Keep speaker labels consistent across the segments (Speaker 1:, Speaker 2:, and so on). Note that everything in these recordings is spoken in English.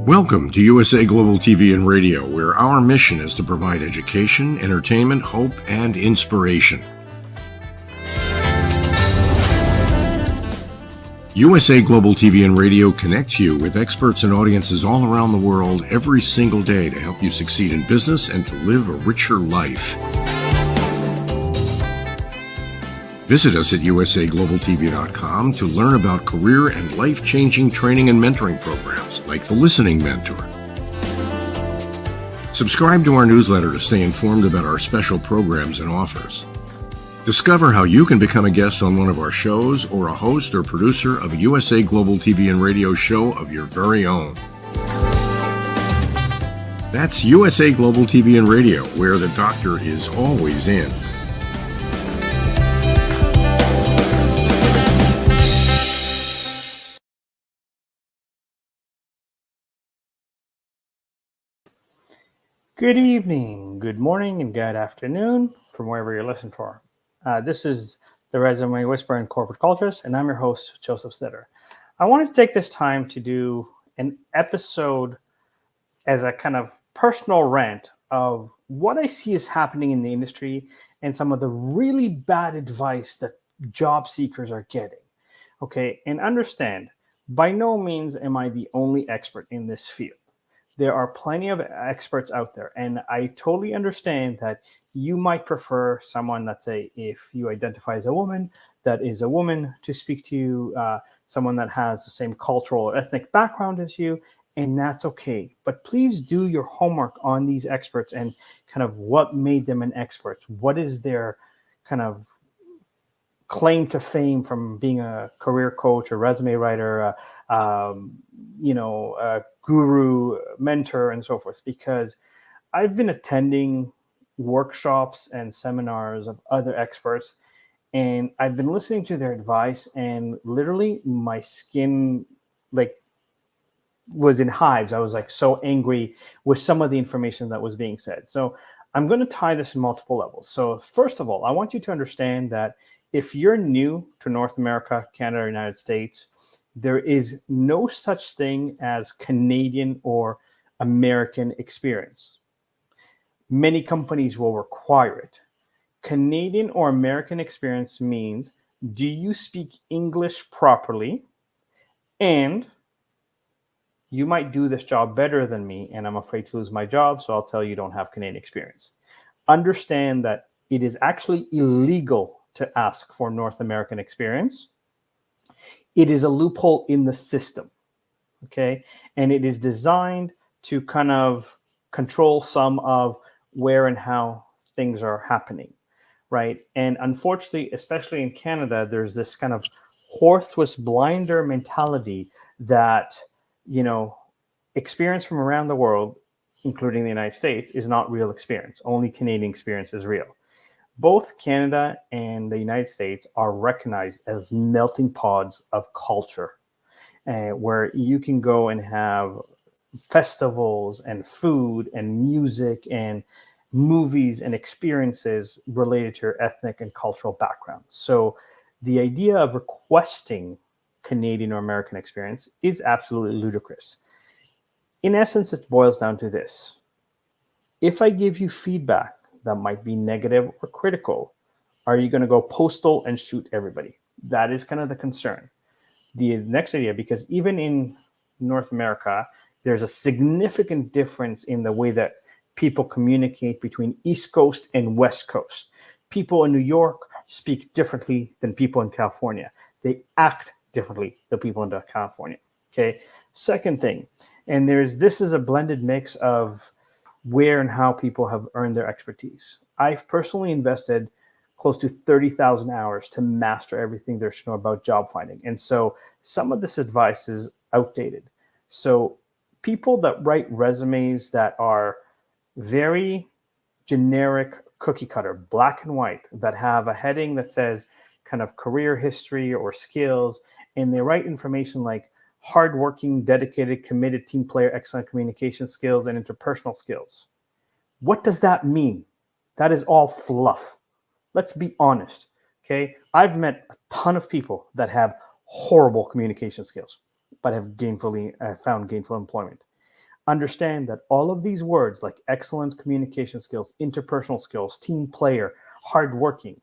Speaker 1: Welcome to USA Global TV and Radio, where our mission is to provide education, entertainment, hope, and inspiration. USA Global TV and Radio connects you with experts and audiences all around the world every single day to help you succeed in business and to live a richer life. Visit us at usaglobaltv.com to learn about career and life-changing training and mentoring programs like the Listening Mentor. Subscribe to our newsletter to stay informed about our special programs and offers. Discover how you can become a guest on one of our shows or a host or producer of a USA Global TV and Radio show of your very own. That's USA Global TV and Radio, where the doctor is always in.
Speaker 2: Good evening, good morning, and good afternoon from wherever you're listening for. This is the Resume Whisperer in Corporate Cultures, and I'm your host, Josef Stetter. I wanted to take this time to do an episode as a kind of personal rant of what I see is happening in the industry and some of the really bad advice that job seekers are getting. Okay, and understand, by no means am I the only expert in this field. There are plenty of experts out there, and I totally understand that you might prefer someone, let's say, if you identify as a woman, that is a woman to speak to you, someone that has the same cultural or ethnic background as you, and that's okay. But please do your homework on these experts and kind of what made them an expert. What is their kind of claim to fame from being a career coach, a resume writer, a guru, mentor, and so forth, because I've been attending workshops and seminars of other experts, and I've been listening to their advice, and literally my skin was in hives. I was so angry with some of the information that was being said. So I'm going to tie this in multiple levels. So first of all, I want you to understand that if you're new to North America, Canada, or United States, there is no such thing as Canadian or American experience. Many companies will require it. Canadian or American experience means, do you speak English properly? And you might do this job better than me, and I'm afraid to lose my job, so I'll tell you don't have Canadian experience. Understand that it is actually illegal to ask for North American experience. It is a loophole in the system, okay? And it is designed to kind of control some of where and how things are happening, right? And unfortunately, especially in Canada, there's this kind of horse with blinder mentality that, experience from around the world, including the United States, is not real experience. Only Canadian experience is real. Both Canada and the United States are recognized as melting pots of culture, where you can go and have festivals and food and music and movies and experiences related to your ethnic and cultural background. So the idea of requesting Canadian or American experience is absolutely ludicrous. In essence, it boils down to this. If I give you feedback that might be negative or critical, are you going to go postal and shoot everybody? That is kind of the concern. The next idea, because even in North America, there's a significant difference in the way that people communicate between East Coast and West Coast. People in New York speak differently than people in California. They act differently than people in California. Okay. Second thing, and this is a blended mix of where and how people have earned their expertise. I've personally invested close to 30,000 hours to master everything there is to know about job finding. And so some of this advice is outdated. So people that write resumes that are very generic, cookie cutter, black and white, that have a heading that says kind of career history or skills, and they write information like hardworking, dedicated, committed team player, excellent communication skills, and interpersonal skills. What does that mean? That is all fluff. Let's be honest, okay? I've met a ton of people that have horrible communication skills, but have found gainful employment. understand that all of these words like excellent communication skills, interpersonal skills, team player, hardworking,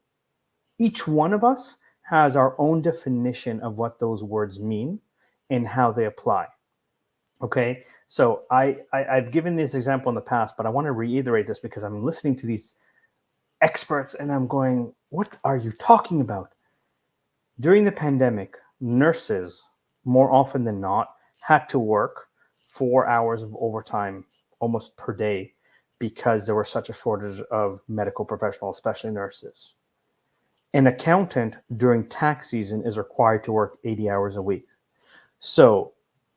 Speaker 2: each one of us has our own definition of what those words mean and how they apply. Okay, so I've given this example in the past, but I want to reiterate this because I'm listening to these experts and I'm going, what are you talking about? During the pandemic, nurses, more often than not, had to work 4 hours of overtime almost per day because there was such a shortage of medical professionals, especially nurses. An accountant during tax season is required to work 80 hours a week. So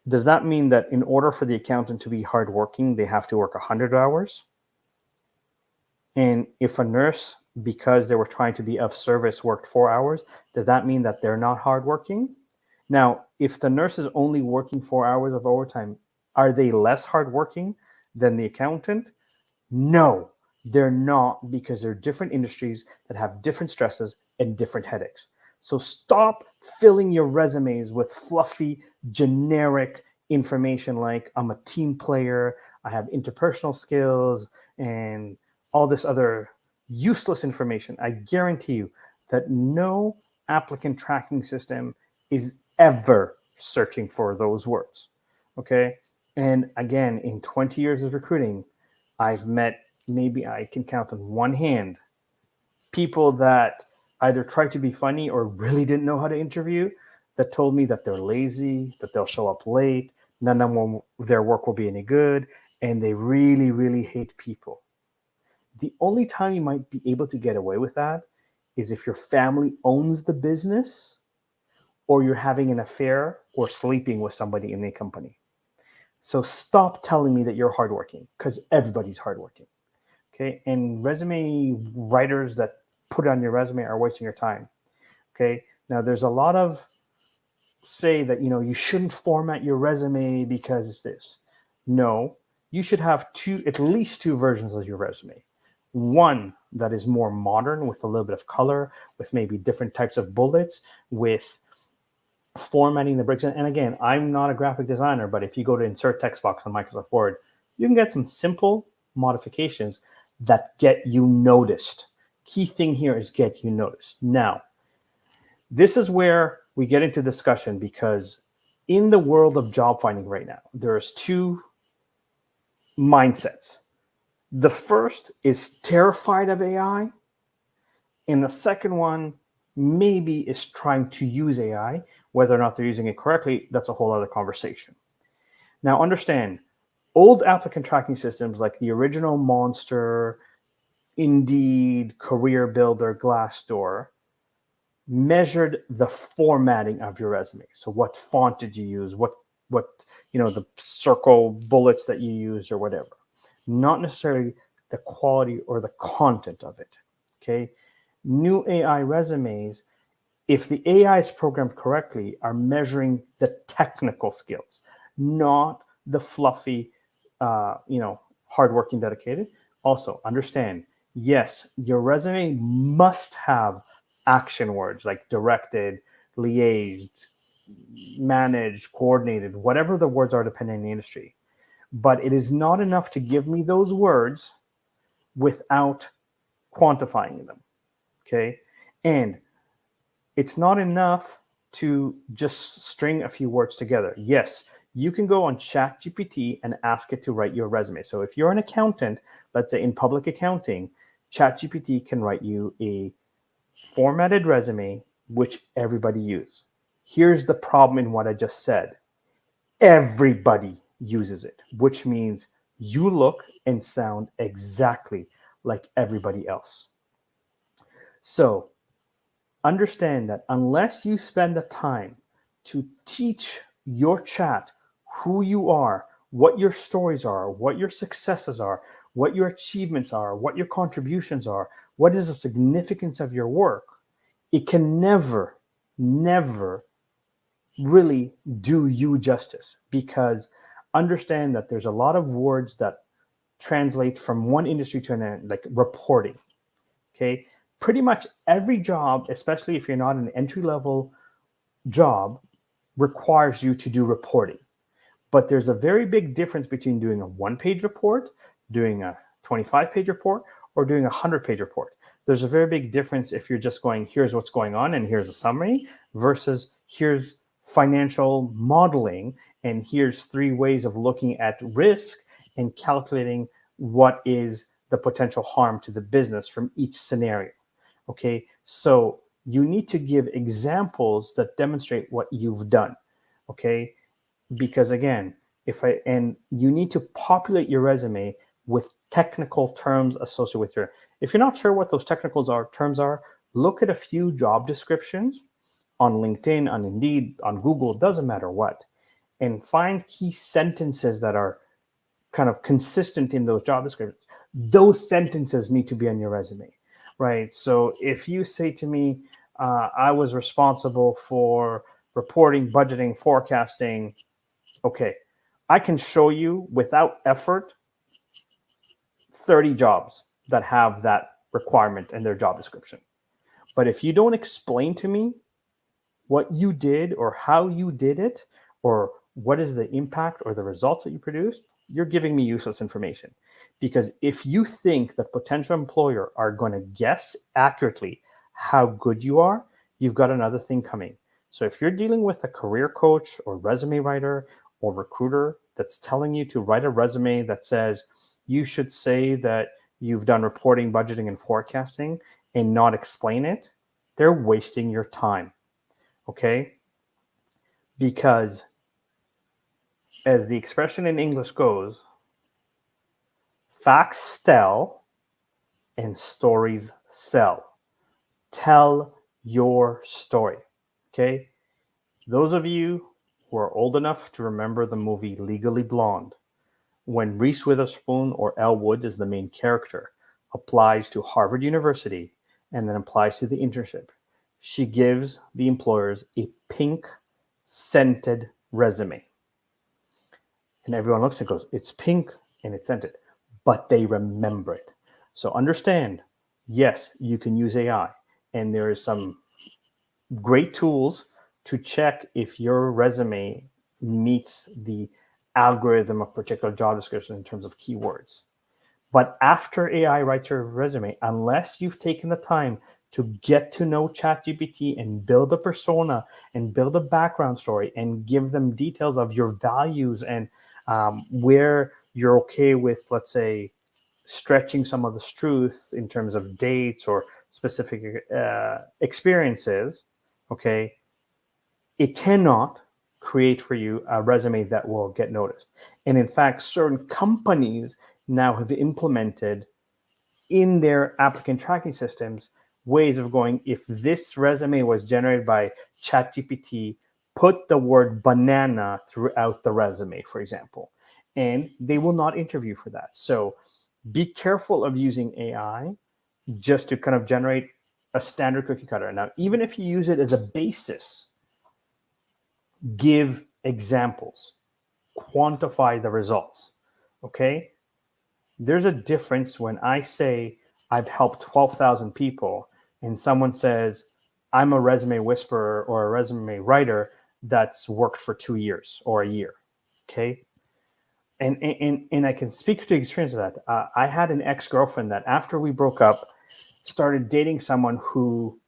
Speaker 2: does that mean that in order for the accountant to be hardworking, they have to work 100 hours? And if a nurse, because they were trying to be of service, worked 4 hours, does that mean that they're not hardworking? Now, if the nurse is only working 4 hours of overtime, are they less hardworking than the accountant? No, they're not, because they're different industries that have different stresses and different headaches. So stop filling your resumes with fluffy, generic information like I'm a team player, I have interpersonal skills, and all this other useless information. I guarantee you that no applicant tracking system is ever searching for those words. Okay. And again, in 20 years of recruiting, I've met, maybe I can count on one hand, people that either tried to be funny or really didn't know how to interview, that told me that they're lazy, that they'll show up late, none of their work will be any good, and they really, really hate people. The only time you might be able to get away with that is if your family owns the business or you're having an affair or sleeping with somebody in the company. So stop telling me that you're hardworking, because everybody's hardworking. Okay. And resume writers that put it on your resume are wasting your time. Okay. Now there's a lot of say that, you shouldn't format your resume because it's this. No, you should have at least two versions of your resume. One that is more modern with a little bit of color, with maybe different types of bullets, with formatting the bricks. And again, I'm not a graphic designer, but if you go to insert text box on Microsoft Word, you can get some simple modifications that get you noticed. Key thing here is get you noticed. Now, this is where we get into discussion, because in the world of job finding right now, there's two mindsets. The first is terrified of AI, and the second one maybe is trying to use AI. Whether or not they're using it correctly, that's a whole other conversation. Now, understand, old applicant tracking systems like the original Monster, Indeed, Career Builder, Glassdoor measured the formatting of your resume. So what font did you use? What the circle bullets that you used or whatever. Not necessarily the quality or the content of it. Okay. New AI resumes, if the AI is programmed correctly, are measuring the technical skills, not the fluffy, hardworking, dedicated. Also, understand, yes, your resume must have action words like directed, liaised, managed, coordinated, whatever the words are depending on the industry. But it is not enough to give me those words without quantifying them. Okay. And it's not enough to just string a few words together. Yes, you can go on ChatGPT and ask it to write your resume. So if you're an accountant, let's say in public accounting, ChatGPT can write you a formatted resume, which everybody uses. Here's the problem in what I just said. Everybody uses it, which means you look and sound exactly like everybody else. So understand that unless you spend the time to teach your chat who you are, what your stories are, what your successes are, what your achievements are, what your contributions are, what is the significance of your work, it can never, never really do you justice. Because understand that there's a lot of words that translate from one industry to another, like reporting. Okay. Pretty much every job, especially if you're not an entry-level job, requires you to do reporting. But there's a very big difference between doing a 1-page report, doing a 25-page report, or doing a 100-page report. There's a very big difference if you're just going, here's what's going on and here's a summary, versus here's financial modeling and here's 3 ways of looking at risk and calculating what is the potential harm to the business from each scenario. Okay, so you need to give examples that demonstrate what you've done. Okay, because again, you need to populate your resume with technical terms associated with your. If you're not sure what those terms are, look at a few job descriptions on LinkedIn, on Indeed, on Google, doesn't matter what, and find key sentences that are kind of consistent in those job descriptions. Those sentences need to be on your resume, right? So if you say to me, I was responsible for reporting, budgeting, forecasting, okay, I can show you without effort 30 jobs that have that requirement in their job description. But if you don't explain to me what you did or how you did it or what is the impact or the results that you produced, you're giving me useless information. Because if you think that potential employer are going to guess accurately how good you are, you've got another thing coming. So if you're dealing with a career coach or resume writer or recruiter that's telling you to write a resume that says you should say that you've done reporting, budgeting, and forecasting and not explain it, they're wasting your time. Okay? Because as the expression in English goes, facts tell and stories sell. Tell your story. Okay? Those of you who are old enough to remember the movie Legally Blonde, when Reese Witherspoon or Elle Woods is the main character, applies to Harvard University and then applies to the internship, she gives the employers a pink scented resume. And everyone looks and goes, it's pink and it's scented, but they remember it. So understand, yes, you can use AI, and there is some great tools to check if your resume meets the algorithm of particular job description in terms of keywords. But after AI writes your resume, unless you've taken the time to get to know ChatGPT and build a persona and build a background story and give them details of your values and where you're okay with, let's say, stretching some of the truth in terms of dates or specific experiences, okay, it cannot create for you a resume that will get noticed. And in fact, certain companies now have implemented in their applicant tracking systems ways of going, if this resume was generated by ChatGPT, put the word banana throughout the resume, for example, and they will not interview for that. So be careful of using AI just to kind of generate a standard cookie cutter. Now, even if you use it as a basis, give examples, quantify the results, okay? There's a difference when I say I've helped 12,000 people and someone says I'm a resume whisperer or a resume writer that's worked for 2 years or a year, okay? And I can speak to experience of that. I had an ex-girlfriend that after we broke up started dating someone who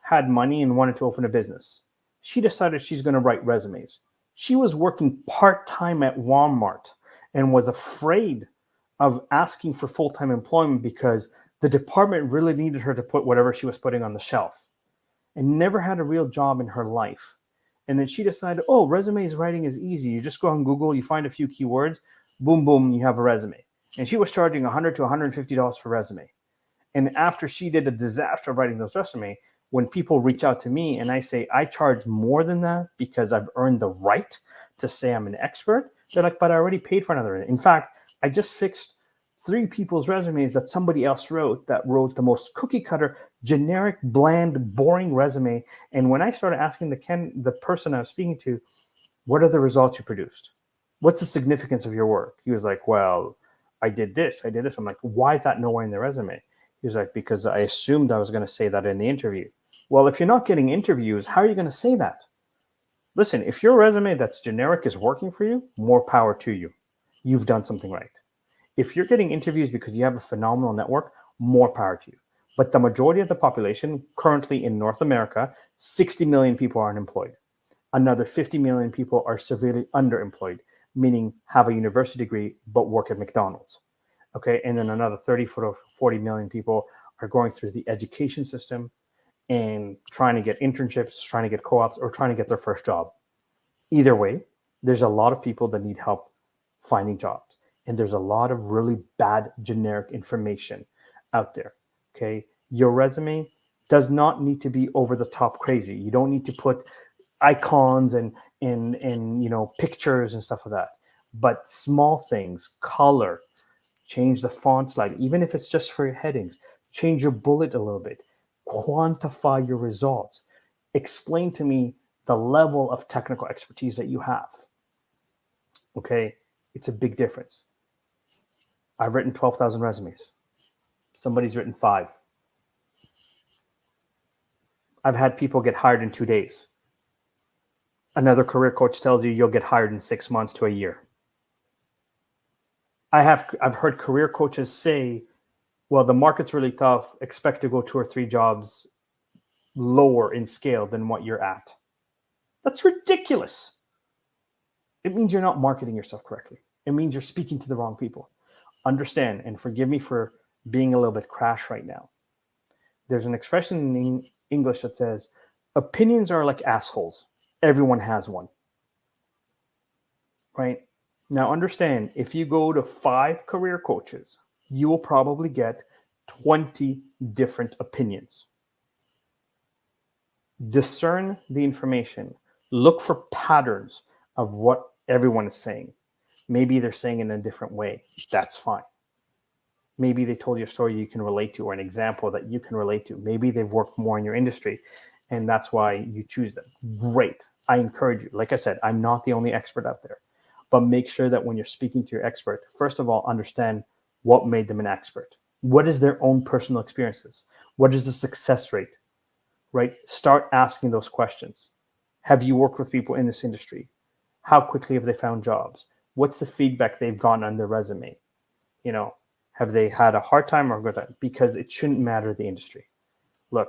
Speaker 2: had money and wanted to open a business. She decided she's going to write resumes. She was working part-time at Walmart and was afraid of asking for full-time employment because the department really needed her to put whatever she was putting on the shelf, and never had a real job in her life. And then she decided, oh, resumes writing is easy. You just go on Google, you find a few keywords, boom, boom, you have a resume. And she was charging $100 to $150 for resume. And after she did a disaster of writing those resumes, when people reach out to me and I say, I charge more than that because I've earned the right to say I'm an expert, they're like, but I already paid for another. In fact, I just fixed 3 people's resumes that somebody else wrote that wrote the most cookie cutter, generic, bland, boring resume. And when I started asking the person I was speaking to, what are the results you produced? What's the significance of your work? He was like, well, I did this. I'm like, why is that nowhere in the resume? He was like, because I assumed I was going to say that in the interview. Well, if you're not getting interviews, how are you going to say that? Listen, if your resume that's generic is working for you, more power to you. You've done something right. If you're getting interviews because you have a phenomenal network, more power to you. But the majority of the population currently in North America, 60 million people are unemployed. Another 50 million people are severely underemployed, meaning have a university degree but work at McDonald's. Okay, and then another 30 to 40 million people are going through the education system and trying to get internships, trying to get co-ops, or trying to get their first job. Either way, there's a lot of people that need help finding jobs. And there's a lot of really bad generic information out there. Okay. Your resume does not need to be over the top crazy. You don't need to put icons and pictures and stuff like that. But small things, color, change the font slightly, even if it's just for your headings, change your bullet a little bit, quantify your results, explain to me the level of technical expertise that you have. Okay, it's a big difference. I've written 12,000 resumes. Somebody's written 5. I've had people get hired in 2 days. Another career coach tells you you'll get hired in 6 months to a year. I've heard career coaches say, well, the market's really tough. Expect to go 2 or 3 jobs lower in scale than what you're at. That's ridiculous. It means you're not marketing yourself correctly. It means you're speaking to the wrong people. Understand, and forgive me for being a little bit crash right now. There's an expression in English that says, opinions are like assholes. Everyone has one. Right? Now understand, if you go to 5 career coaches, you will probably get 20 different opinions. Discern the information. Look for patterns of what everyone is saying. Maybe they're saying it in a different way. That's fine. Maybe they told you a story you can relate to or an example that you can relate to. Maybe they've worked more in your industry and that's why you choose them. Great. I encourage you. Like I said, I'm not the only expert out there, but make sure that when you're speaking to your expert, first of all, understand what made them an expert. What is their own personal experiences? What is the success rate? Right? Start asking those questions. Have you worked with people in this industry? How quickly have they found jobs? What's the feedback they've gotten on their resume? Have they had a hard time or good time? Because it shouldn't matter the industry. Look,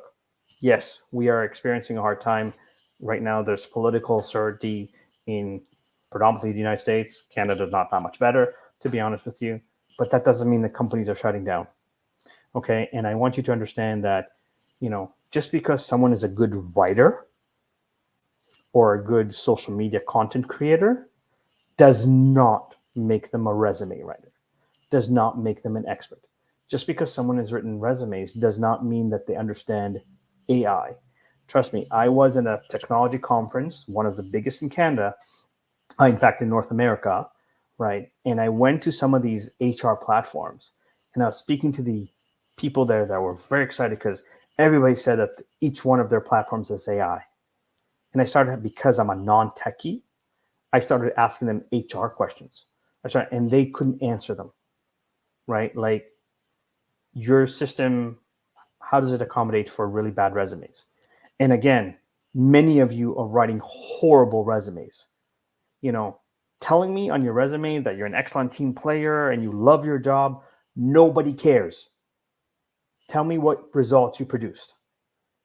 Speaker 2: yes, we are experiencing a hard time. Right now, there's political uncertainty in predominantly the United States. Canada's not that much better, to be honest with you. But that doesn't mean the companies are shutting down. Okay, and I want you to understand that, just because someone is a good writer or a good social media content creator does not make them a resume writer, does not make them an expert. Just because someone has written resumes does not mean that they understand AI. Trust me, I was in a technology conference, one of the biggest in Canada, in fact, in North America, right? And I went to some of these HR platforms and I was speaking to the people there that were very excited because everybody said that each one of their platforms is AI. And I started, because I'm a non-techie, I started asking them HR questions. And they couldn't answer them, right? Like, your system, how does it accommodate for really bad resumes? And again, many of you are writing horrible resumes. Telling me on your resume that you're an excellent team player and you love your job, nobody cares. Tell me what results you produced.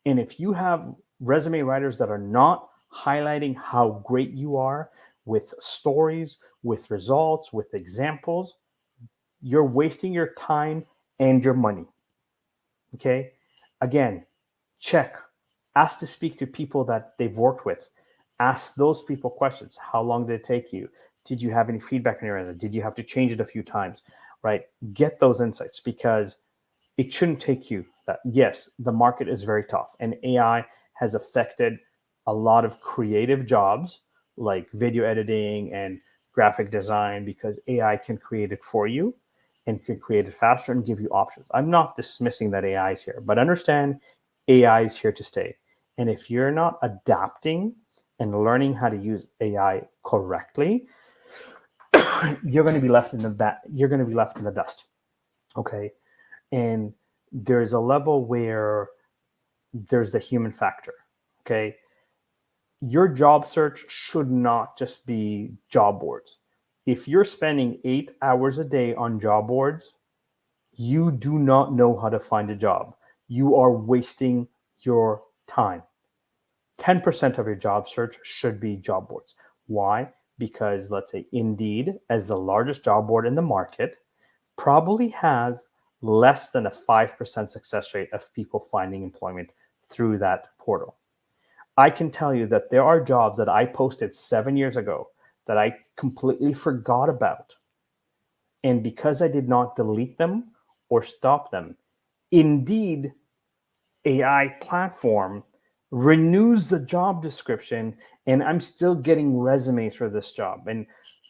Speaker 2: And if you have resume writers that are not highlighting how great you are with stories, with results, with examples, you're wasting your time and your money. Okay? Again, check. Ask to speak to people that they've worked with. Ask those people questions. How long did it take you? Did you have any feedback on your resume? Did you have to change it a few times? Right? Get those insights, because it shouldn't take you that. Yes, the market is very tough and AI has affected a lot of creative jobs like video editing and graphic design, because AI can create it for you and can create it faster and give you options. I'm not dismissing that AI is here, but understand AI is here to stay. And if you're not adapting and learning how to use AI correctly, you're going to be left in the dust. Okay. And there's a level where there's the human factor. Okay. your job search should not just be job boards. If you're spending 8 hours a day on job boards, you do not know how to find a job. You are wasting your time. 10% of your job search should be job boards. Why? Because let's say Indeed, as the largest job board in the market, probably has less than a 5% success rate of people finding employment through that portal. I can tell you that there are jobs that I posted 7 years ago that I completely forgot about. And because I did not delete them or stop them, Indeed AI platform renews the job description, and I'm still getting resumes for this job. And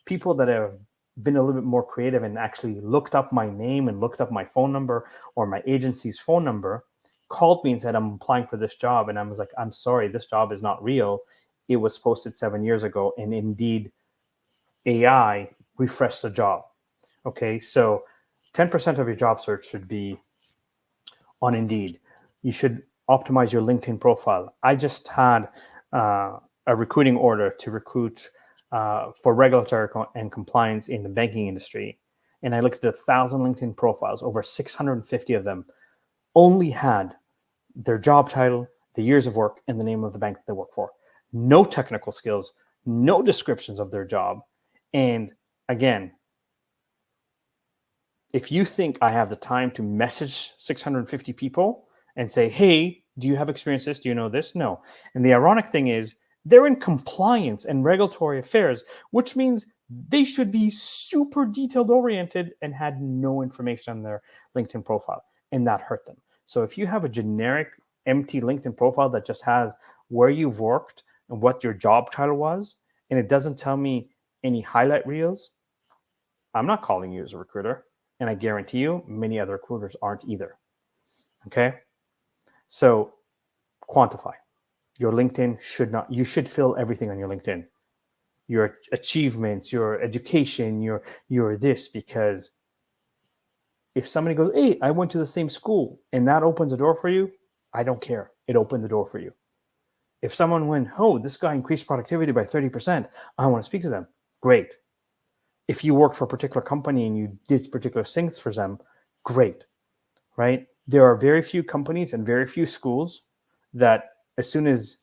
Speaker 2: people that have been a little bit more creative and actually looked up my name and looked up my phone number or my agency's phone number called me and said, I'm applying for this job. And I was like, I'm sorry, this job is not real. It was posted 7 years ago, and Indeed AI refreshed the job. Okay, so 10% of your job search should be on Indeed. You should optimize your LinkedIn profile. I just had a recruiting order to recruit for regulatory and compliance in the banking industry. And I looked at 1,000 LinkedIn profiles. Over 650 of them only had their job title, the years of work, and the name of the bank that they work for. No technical skills, no descriptions of their job. And again, if you think I have the time to message 650 people and say, hey, do you have experience this? Do you know this? No. And the ironic thing is, they're in compliance and regulatory affairs, which means they should be super detailed oriented and had no information on their LinkedIn profile. And that hurt them. So if you have a generic empty LinkedIn profile that just has where you've worked and what your job title was, and it doesn't tell me any highlight reels, I'm not calling you as a recruiter. And I guarantee you, many other recruiters aren't either. Okay? So quantify. Your LinkedIn should not, you should fill everything on your LinkedIn. Your achievements, your education, your this, because if somebody goes, hey, I went to the same school, and that opens a door for you, I don't care. It opened the door for you. If someone went, oh, this guy increased productivity by 30%, I want to speak to them. Great. If you work for a particular company and you did particular things for them, great, right? There are very few companies and very few schools that as soon as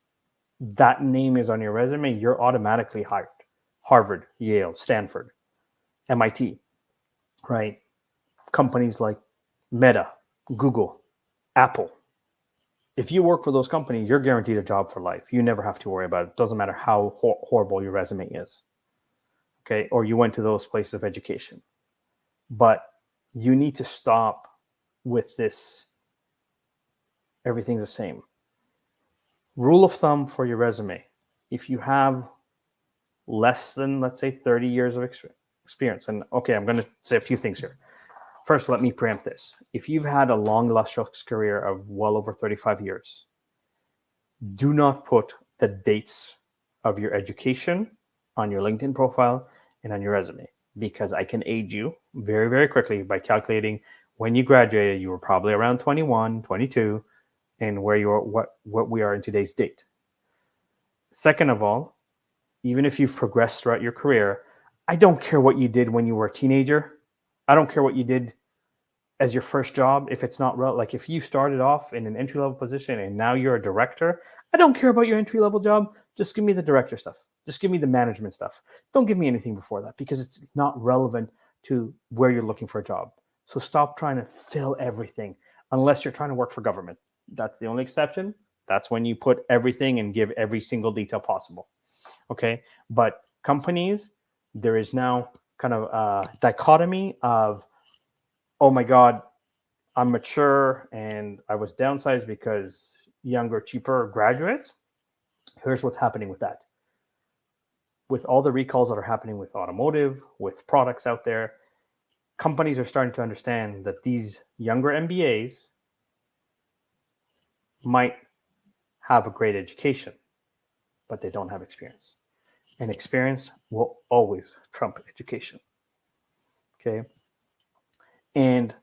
Speaker 2: that name is on your resume, you're automatically hired. Harvard, Yale, Stanford, MIT, right? Companies like Meta, Google, Apple. If you work for those companies, you're guaranteed a job for life. You never have to worry about it. Doesn't matter how horrible your resume is. Okay, or you went to those places of education. But you need to stop with this, everything's the same. Rule of thumb for your resume, if you have less than, let's say, 30 years of experience, and okay, I'm going to say a few things here. First, let me preempt this. If you've had a long, illustrious career of well over 35 years, do not put the dates of your education on your LinkedIn profile and on your resume, because I can aid you very, very quickly by calculating when you graduated, you were probably around 21, 22, and where you are, what we are in today's date. Second of all, even if you've progressed throughout your career, I don't care what you did when you were a teenager. I don't care what you did as your first job. If it's not like if you started off in an entry-level position and now you're a director, I don't care about your entry-level job. Just give me the director stuff. Just give me the management stuff. Don't give me anything before that, because it's not relevant to where you're looking for a job. So stop trying to fill everything unless you're trying to work for government. That's the only exception. That's when you put everything and give every single detail possible. Okay. But companies, there is now kind of a dichotomy of, oh my God, I'm mature and I was downsized because younger, cheaper graduates. Here's what's happening with that. With all the recalls that are happening with automotive, with products out there, companies are starting to understand that these younger MBAs might have a great education, but they don't have experience. And experience will always trump education. Okay. And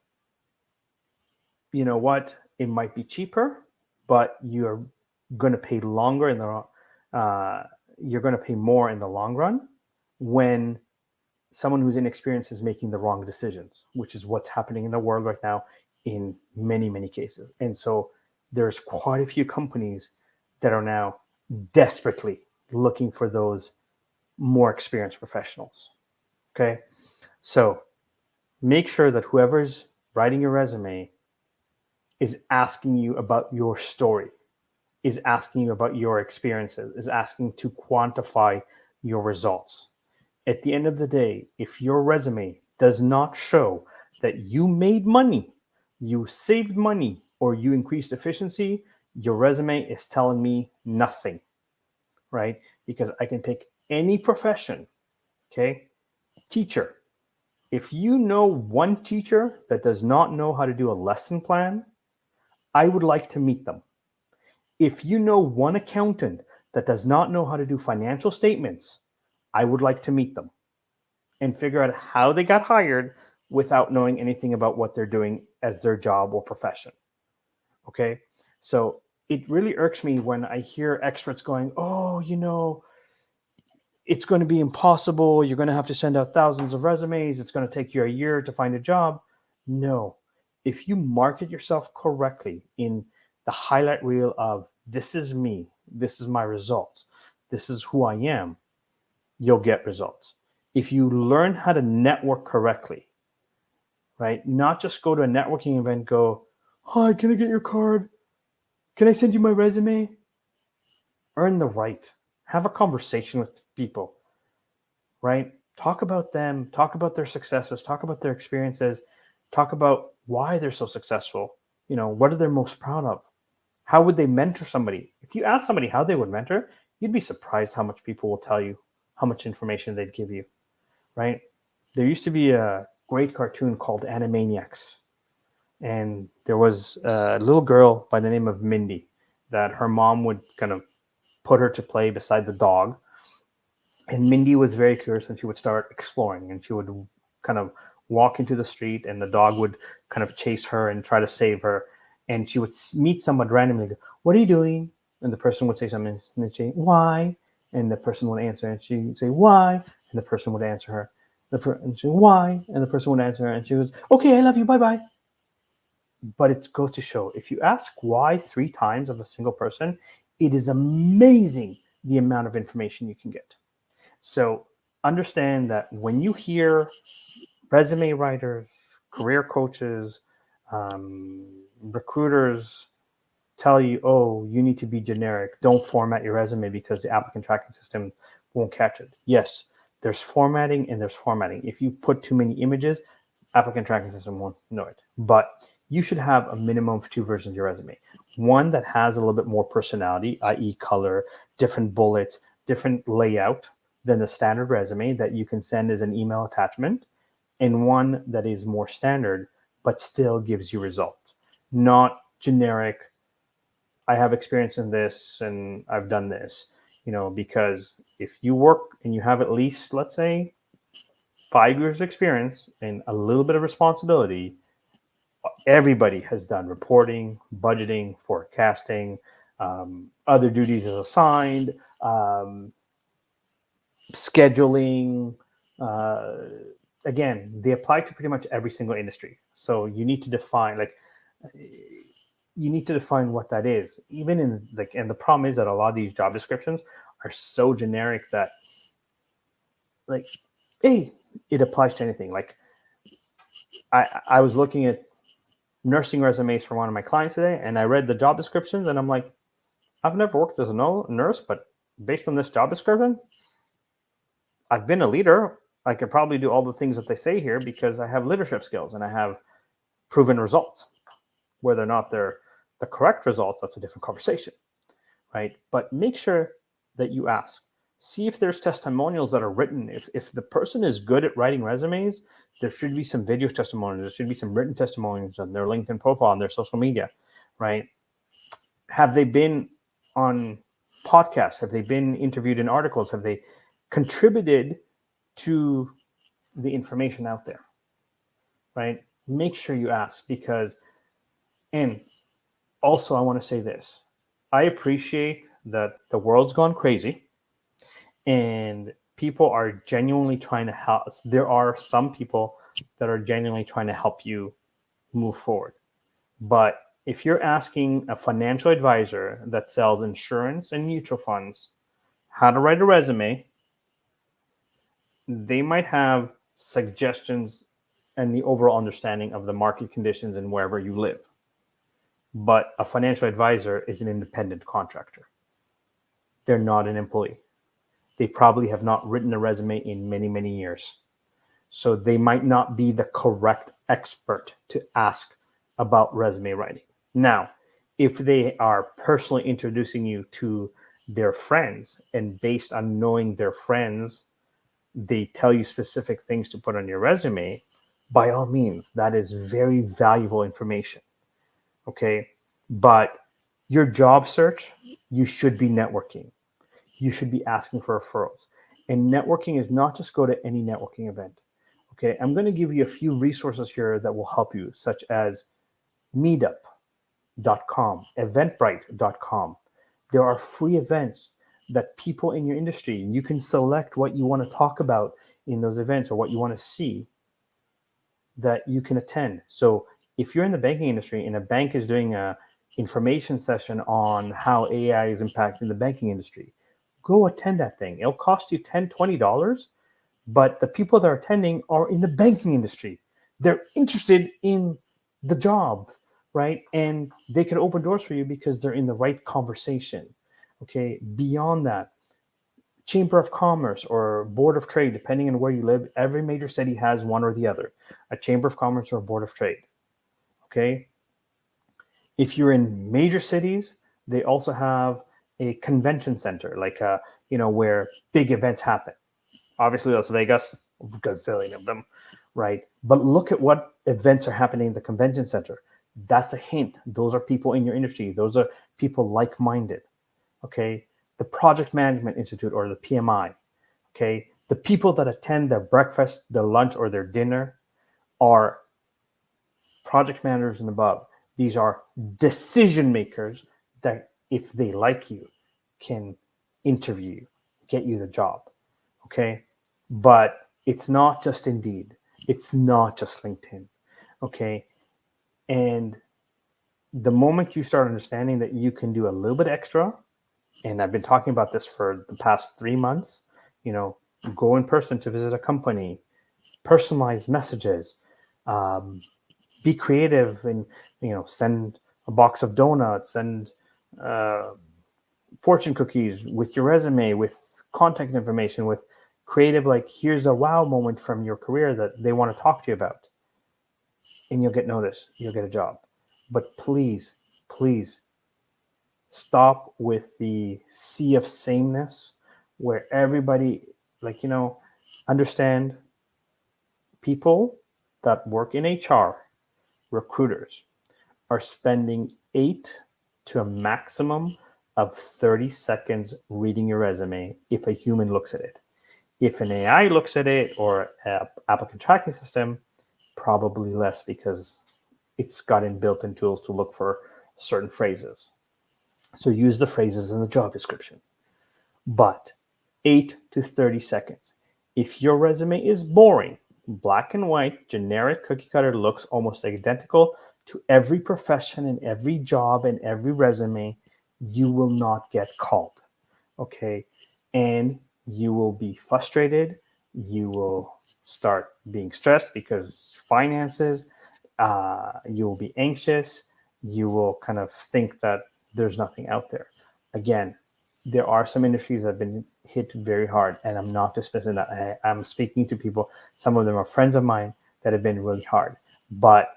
Speaker 2: you know what? It might be cheaper, but you're going to pay longer you're going to pay more in the long run when someone who's inexperienced is making the wrong decisions, which is what's happening in the world right now in many, many cases. And so there's quite a few companies that are now desperately looking for those more experienced professionals. Okay. So make sure that whoever's writing your resume is asking you about your story, is asking you about your experiences, is asking to quantify your results. At the end of the day, if your resume does not show that you made money, you saved money, or you increased efficiency, your resume is telling me nothing, right? Because I can take any profession, okay? Teacher. If you know one teacher that does not know how to do a lesson plan, I would like to meet them. If you know one accountant that does not know how to do financial statements, I would like to meet them and figure out how they got hired without knowing anything about what they're doing as their job or profession. Okay. So it really irks me when I hear experts going, oh, it's going to be impossible. You're going to have to send out thousands of resumes. It's going to take you a year to find a job. No. If you market yourself correctly in the highlight reel of this is me, this is my results, this is who I am, you'll get results. If you learn how to network correctly, right? Not just go to a networking event, go, hi, can I get your card? Can I send you my resume? Earn the right. Have a conversation with people, right? Talk about them, talk about their successes, talk about their experiences, talk about why they're so successful. What are they most proud of? How would they mentor somebody? If you ask somebody how they would mentor, you'd be surprised how much people will tell you, how much information they'd give you, right? There used to be a great cartoon called Animaniacs. And there was a little girl by the name of Mindy that her mom would kind of put her to play beside the dog. And Mindy was very curious and she would start exploring and she would kind of walk into the street and the dog would kind of chase her and try to save her. And she would meet someone randomly. Go, what are you doing? And the person would say something and they'd say, why? And the person would answer and she'd say, why? And the person would answer her. And she'd say, why? And the person would answer her and she goes, okay, I love you. Bye-bye. But it goes to show, if you ask why 3 times of a single person, it is amazing the amount of information you can get. So understand that when you hear resume writers, career coaches, recruiters tell you, oh, you need to be generic, don't format your resume because the applicant tracking system won't catch it. Yes, there's formatting and there's formatting. If you put too many images, applicant tracking system won't know it. But you should have a minimum of 2 versions of your resume. One that has a little bit more personality, i.e. color, different bullets, different layout than the standard resume that you can send as an email attachment, and one that is more standard, but still gives you results. Not generic, I have experience in this and I've done this, because if you work and you have at least, let's say, 5 years of experience and a little bit of responsibility, everybody has done reporting, budgeting, forecasting, other duties as assigned, scheduling. Again, they apply to pretty much every single industry. So you need to define, what that is. Even in and the problem is that a lot of these job descriptions are so generic that, hey, it applies to anything. I was looking at nursing resumes for one of my clients today, and I read the job descriptions, and I'm like, I've never worked as a nurse, but based on this job description, I've been a leader. I could probably do all the things that they say here because I have leadership skills and I have proven results. Whether or not they're the correct results, that's a different conversation, right? But make sure that you ask. See if there's testimonials that are written. If the person is good at writing resumes, there should be some video testimonials. There should be some written testimonials on their LinkedIn profile, on their social media, right? Have they been on podcasts? Have they been interviewed in articles? Have they contributed to the information out there, right? Make sure you ask and also I want to say this. I appreciate that the world's gone crazy and people are genuinely trying to help. There are some people that are genuinely trying to help you move forward. But if you're asking a financial advisor that sells insurance and mutual funds how to write a resume, they might have suggestions and the overall understanding of the market conditions and wherever you live. But a financial advisor is an independent contractor. They're not an employee. They probably have not written a resume in many, many years. So they might not be the correct expert to ask about resume writing. Now, if they are personally introducing you to their friends and based on knowing their friends, they tell you specific things to put on your resume, by all means, that is very valuable information. Okay. But your job search, you should be networking. You should be asking for referrals. And networking is not just go to any networking event. Okay. I'm going to give you a few resources here that will help you, such as meetup.com, eventbrite.com. There are free events that people in your industry, you can select what you want to talk about in those events or what you want to see that you can attend. So if you're in the banking industry and a bank is doing a information session on how AI is impacting the banking industry, go attend that thing. It'll cost you $10, $20, but the people that are attending are in the banking industry. They're interested in the job, right? And they can open doors for you because they're in the right conversation. Okay. Beyond that, Chamber of Commerce or Board of Trade, depending on where you live, every major city has one or the other, a Chamber of Commerce or a Board of Trade. Okay. If you're in major cities, they also have a convention center, like where big events happen. Obviously, Las Vegas, a gazillion of them, right? But look at what events are happening in the convention center. That's a hint. Those are people in your industry. Those are people like-minded. Okay. The Project Management Institute or the PMI. Okay. The people that attend their breakfast, their lunch, or their dinner are project managers and above. These are decision makers that, if they like you, can interview you, get you the job. Okay. But it's not just Indeed. It's not just LinkedIn. Okay. And the moment you start understanding that you can do a little bit extra, and I've been talking about this for the past 3 months, go in person to visit a company, personalize messages, be creative, and send a box of donuts, send fortune cookies with your resume, with contact information, with creative, like, here's a wow moment from your career that they want to talk to you about, and you'll get noticed, you'll get a job. But please stop with the sea of sameness where everybody, understand people that work in HR, recruiters, are spending 8 to a maximum of 30 seconds reading your resume if a human looks at it. If an AI looks at it or an applicant tracking system, probably less, because it's got in built-in tools to look for certain phrases. So use the phrases in the job description. But 8 to 30 seconds. If your resume is boring, black and white, generic, cookie cutter, looks almost identical to every profession and every job and every resume, you will not get called. Okay. And you will be frustrated. You will start being stressed because finances, you will be anxious. You will kind of think that there's nothing out there. Again, there are some industries that have been hit very hard, and I'm not dismissing that. I'm speaking to people, some of them are friends of mine, that have been really hard. But,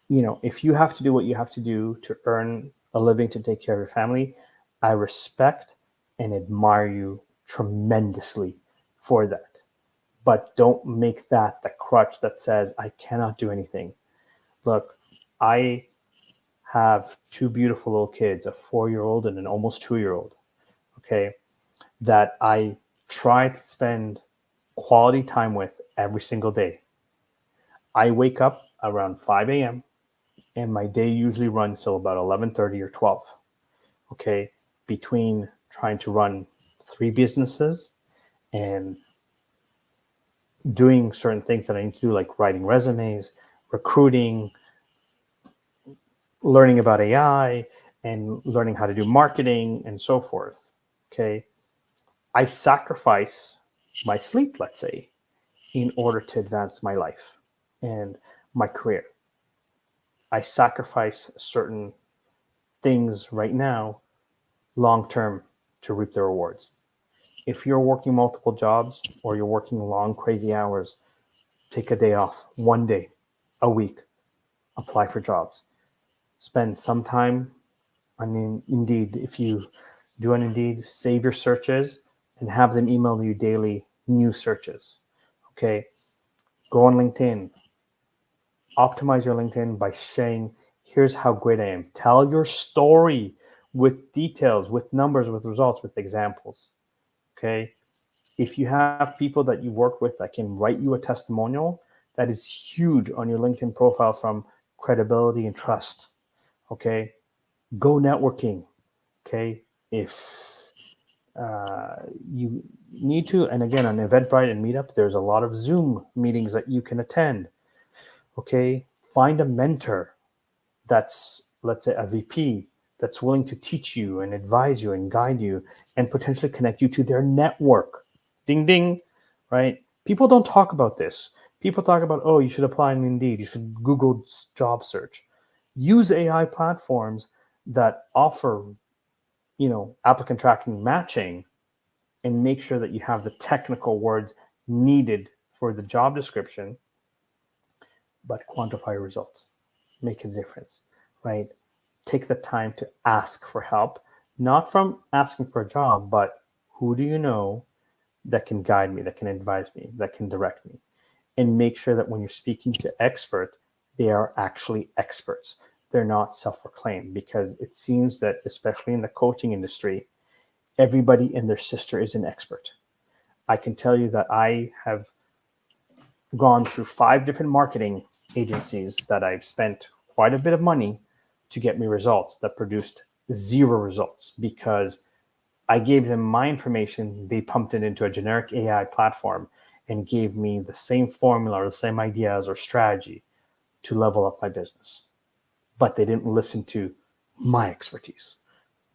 Speaker 2: if you have to do what you have to do to earn a living to take care of your family, I respect and admire you tremendously for that. But don't make that the crutch that says, I cannot do anything. Look, I have 2 beautiful little kids, a 4-year-old and an almost 2-year-old, okay, that I try to spend quality time with every single day. I wake up around 5 a.m. and my day usually runs till about 11:30 or 12, okay, between trying to run 3 businesses and doing certain things that I need to do, like writing resumes, recruiting, learning about AI, and learning how to do marketing and so forth. Okay. I sacrifice my sleep, let's say, in order to advance my life and my career. I sacrifice certain things right now, long term, to reap the rewards. If you're working multiple jobs or you're working long, crazy hours, take a day off, 1 day, a week, apply for jobs. Spend some time on Indeed. If you do on Indeed, save your searches and have them email you daily new searches. Okay. Go on LinkedIn. Optimize your LinkedIn by saying, here's how great I am. Tell your story with details, with numbers, with results, with examples. Okay. If you have people that you work with that can write you a testimonial, that is huge on your LinkedIn profile from credibility and trust. Okay. Go networking. Okay. If you need to, and again, on Eventbrite and Meetup, there's a lot of Zoom meetings that you can attend. Okay. Find a mentor that's, let's say, a VP that's willing to teach you and advise you and guide you and potentially connect you to their network. Ding, ding, right? People don't talk about this. People talk about, oh, you should apply on Indeed. You should Google job search. Use AI platforms that offer, applicant tracking matching, and make sure that you have the technical words needed for the job description, but quantify results. Make a difference, right? Take the time to ask for help, not from asking for a job, but who do you know that can guide me, that can advise me, that can direct me? And make sure that when you're speaking to expert, they are actually experts. They're not self-proclaimed, because it seems that, especially in the coaching industry, everybody and their sister is an expert. I can tell you that I have gone through 5 different marketing agencies that I've spent quite a bit of money to get me results that produced 0 results, because I gave them my information, they pumped it into a generic AI platform and gave me the same formula or the same ideas or strategy to level up my business. But they didn't listen to my expertise,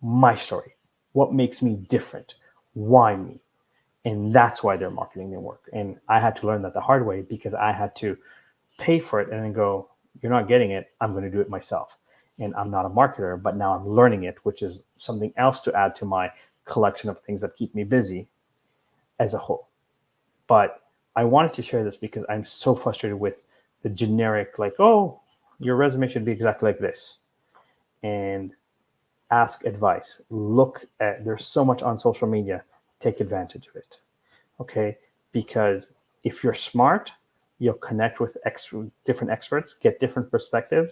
Speaker 2: my story, what makes me different, why me. And that's why their marketing didn't work. And I had to learn that the hard way, because I had to pay for it and then go, you're not getting it, I'm going to do it myself. And I'm not a marketer, but now I'm learning it, which is something else to add to my collection of things that keep me busy as a whole. But I wanted to share this because I'm so frustrated with the generic, like, oh, your resume should be exactly like this. And ask advice. There's so much on social media. Take advantage of it. Okay. Because if you're smart, you'll connect with different experts, get different perspectives,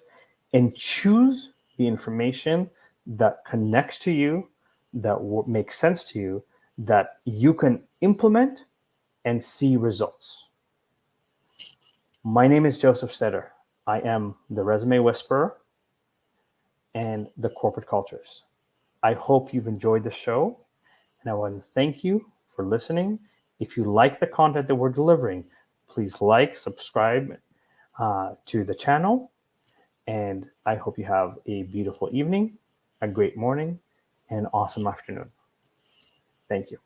Speaker 2: and choose the information that connects to you, that makes sense to you, that you can implement and see results. My name is Josef Stetter. I am the Resume Whisperer and the Corporate Cultures. I hope you've enjoyed the show, and I want to thank you for listening. If you like the content that we're delivering, please like, subscribe to the channel, and I hope you have a beautiful evening, a great morning, and an awesome afternoon. Thank you.